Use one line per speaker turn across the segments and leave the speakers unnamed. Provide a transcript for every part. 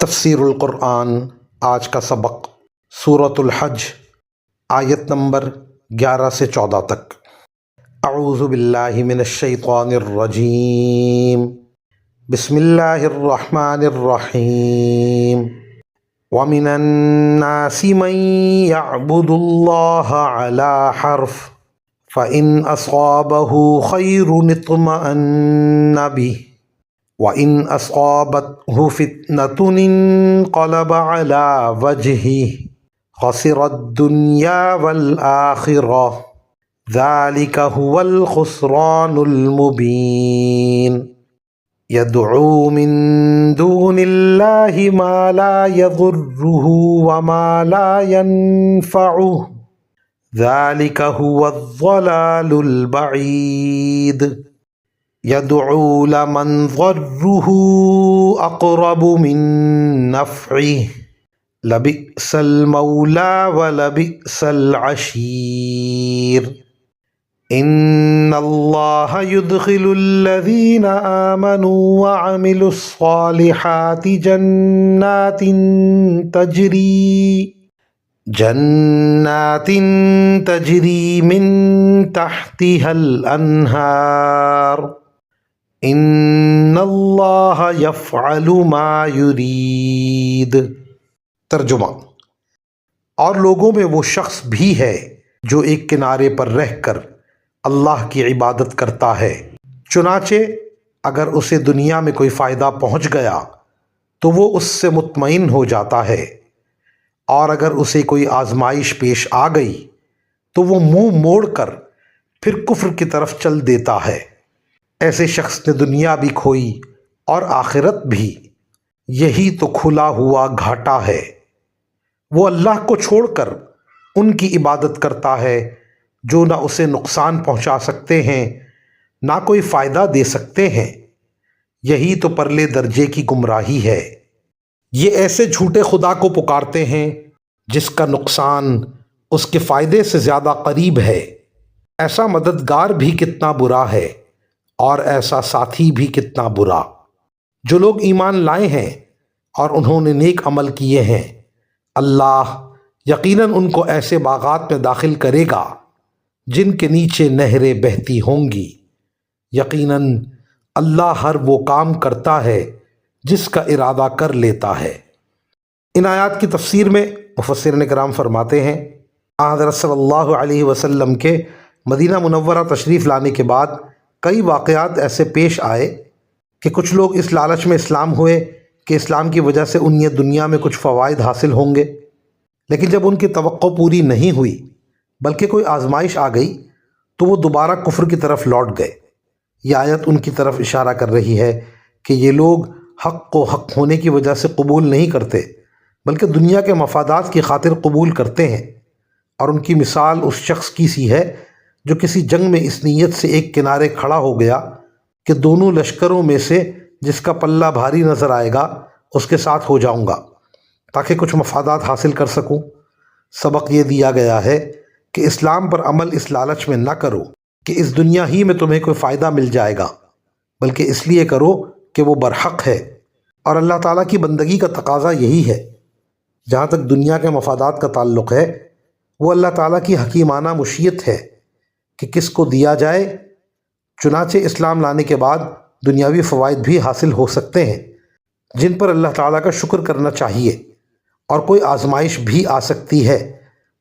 تفسیر القرآن آج کا سبق سورۃ الحج آیت نمبر 11 سے 14 تک۔ اعوذ باللہ من الشیطان الرجیم، بسم اللہ الرحمن الرحیم۔ وَمِنَ النَّاسِ مَن يَعْبُدُ اللَّهَ عَلَى حَرْفٍ فَإِنْ أَصَابَهُ خَيْرٌ اطْمَأَنَّ بِهِ وَإِنْ أَصَابَتْهُ فِتْنَةٌ انقَلَبَ عَلَى وَجْهِهِ خَسِرَ الدُّنْيَا وَالْآخِرَةَ ذَلِكَ هُوَ الْخُسْرَانُ الْمُبِينُ۔ يَدْعُو مِن دُونِ اللَّهِ مَا لَا يَضُرُّهُ وَمَا لَا يَنفَعُهُ ذَلِكَ هُوَ الضَّلَالُ الْبَعِيدُ۔ يَدْعُو لَمَنْ ضَرُّهُ أَقْرَبُ مِن نَّفْعِهِ لَبِئْسَ الْمَوْلَىٰ وَلَبِئْسَ الْعَشِيرُ۔ إِنَّ اللَّهَ يُدْخِلُ الَّذِينَ آمَنُوا وَعَمِلُوا الصَّالِحَاتِ جَنَّاتٍ تَجْرِي مِن تَحْتِهَا الْأَنْهَارُ إِنَّ اللَّهَ يَفْعَلُ مَا يُرِيدُ۔ ترجمہ: اور لوگوں میں وہ شخص بھی ہے جو ایک کنارے پر رہ کر اللہ کی عبادت کرتا ہے، چنانچہ اگر اسے دنیا میں کوئی فائدہ پہنچ گیا تو وہ اس سے مطمئن ہو جاتا ہے، اور اگر اسے کوئی آزمائش پیش آ گئی تو وہ منہ موڑ کر پھر کفر کی طرف چل دیتا ہے۔ ایسے شخص نے دنیا بھی کھوئی اور آخرت بھی، یہی تو کھلا ہوا گھاٹا ہے۔ وہ اللہ کو چھوڑ کر ان کی عبادت کرتا ہے جو نہ اسے نقصان پہنچا سکتے ہیں نہ کوئی فائدہ دے سکتے ہیں، یہی تو پرلے درجے کی گمراہی ہے۔ یہ ایسے جھوٹے خدا کو پکارتے ہیں جس کا نقصان اس کے فائدے سے زیادہ قریب ہے۔ ایسا مددگار بھی کتنا برا ہے اور ایسا ساتھی بھی کتنا برا۔ جو لوگ ایمان لائے ہیں اور انہوں نے نیک عمل کیے ہیں، اللہ یقیناً ان کو ایسے باغات میں داخل کرے گا جن کے نیچے نہریں بہتی ہوں گی۔ یقیناً اللہ ہر وہ کام کرتا ہے جس کا ارادہ کر لیتا ہے۔ ان آیات کی تفسیر میں مفسرین کرام فرماتے ہیں، حضرت صلی اللہ علیہ وسلم کے مدینہ منورہ تشریف لانے کے بعد کئی واقعات ایسے پیش آئے کہ کچھ لوگ اس لالچ میں اسلام ہوئے کہ اسلام کی وجہ سے انہیں دنیا میں کچھ فوائد حاصل ہوں گے، لیکن جب ان کی توقع پوری نہیں ہوئی بلکہ کوئی آزمائش آ گئی تو وہ دوبارہ کفر کی طرف لوٹ گئے۔ یہ آیت ان کی طرف اشارہ کر رہی ہے کہ یہ لوگ حق کو حق ہونے کی وجہ سے قبول نہیں کرتے بلکہ دنیا کے مفادات کی خاطر قبول کرتے ہیں، اور ان کی مثال اس شخص کی سی ہے جو کسی جنگ میں اس نیت سے ایک کنارے کھڑا ہو گیا کہ دونوں لشکروں میں سے جس کا پلہ بھاری نظر آئے گا اس کے ساتھ ہو جاؤں گا تاکہ کچھ مفادات حاصل کر سکوں۔ سبق یہ دیا گیا ہے کہ اسلام پر عمل اس لالچ میں نہ کرو کہ اس دنیا ہی میں تمہیں کوئی فائدہ مل جائے گا، بلکہ اس لیے کرو کہ وہ برحق ہے، اور اللہ تعالیٰ کی بندگی کا تقاضا یہی ہے۔ جہاں تک دنیا کے مفادات کا تعلق ہے، وہ اللہ تعالیٰ کی حکیمانہ مشیت ہے کہ کس کو دیا جائے، چنانچہ اسلام لانے کے بعد دنیاوی فوائد بھی حاصل ہو سکتے ہیں جن پر اللہ تعالیٰ کا شکر کرنا چاہیے، اور کوئی آزمائش بھی آ سکتی ہے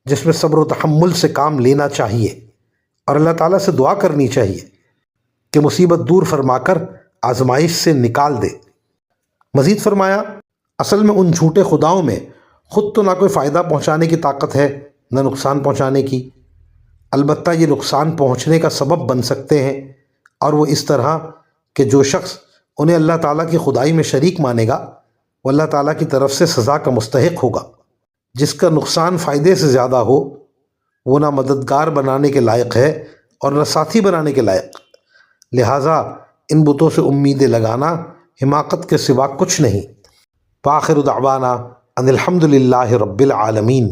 جس میں صبر و تحمل سے کام لینا چاہیے، اور اللہ تعالیٰ سے دعا کرنی چاہیے کہ مصیبت دور فرما کر آزمائش سے نکال دے۔ مزید فرمایا، اصل میں ان جھوٹے خداؤں میں خود تو نہ کوئی فائدہ پہنچانے کی طاقت ہے نہ نقصان پہنچانے کی، البتہ یہ نقصان پہنچنے کا سبب بن سکتے ہیں، اور وہ اس طرح کہ جو شخص انہیں اللہ تعالیٰ کی خدائی میں شریک مانے گا وہ اللہ تعالیٰ کی طرف سے سزا کا مستحق ہوگا۔ جس کا نقصان فائدے سے زیادہ ہو وہ نہ مددگار بنانے کے لائق ہے اور نہ ساتھی بنانے کے لائق، لہٰذا ان بتوں سے امیدیں لگانا حماقت کے سوا کچھ نہیں۔ وآخر دعوانا ان الحمد للہ رب العالمین۔